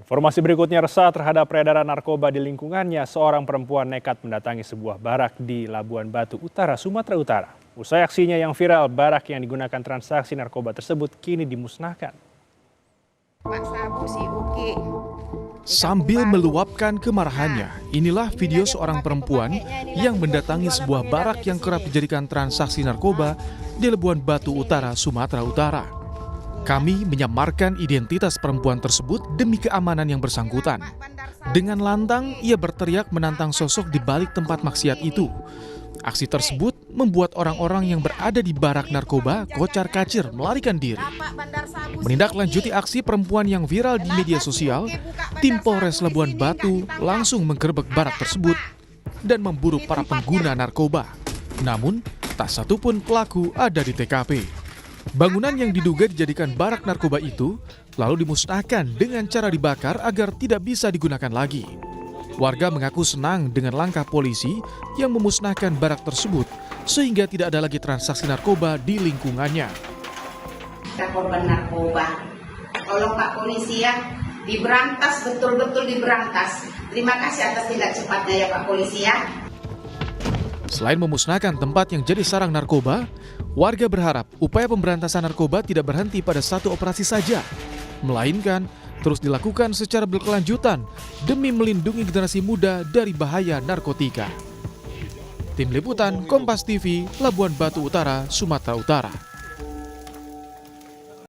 Informasi berikutnya, resah terhadap peredaran narkoba di lingkungannya. Seorang perempuan nekat mendatangi sebuah barak di Labuan Batu Utara, Sumatera Utara. Usai aksinya yang viral, barak yang digunakan transaksi narkoba tersebut kini dimusnahkan. Sambil meluapkan kemarahannya, inilah video seorang perempuan yang mendatangi sebuah barak yang kerap dijadikan transaksi narkoba di Labuan Batu Utara, Sumatera Utara. Kami menyamarkan identitas perempuan tersebut demi keamanan yang bersangkutan. Dengan lantang, ia berteriak menantang sosok di balik tempat maksiat itu. Aksi tersebut membuat orang-orang yang berada di barak narkoba kocar-kacir melarikan diri. Menindaklanjuti aksi perempuan yang viral di media sosial, tim Polres Labuan Batu langsung menggerebek barak tersebut dan memburu para pengguna narkoba. Namun, tak satupun pelaku ada di TKP. Bangunan yang diduga dijadikan barak narkoba itu lalu dimusnahkan dengan cara dibakar agar tidak bisa digunakan lagi. Warga mengaku senang dengan langkah polisi yang memusnahkan barak tersebut sehingga tidak ada lagi transaksi narkoba di lingkungannya. Korban narkoba, tolong Pak Polisi ya, diberantas, betul-betul diberantas. Terima kasih atas tindak cepatnya ya Pak Polisi ya. Selain memusnahkan tempat yang jadi sarang narkoba, warga berharap upaya pemberantasan narkoba tidak berhenti pada satu operasi saja, melainkan terus dilakukan secara berkelanjutan demi melindungi generasi muda dari bahaya narkotika. Tim Liputan Kompas TV, Labuan Batu Utara, Sumatera Utara.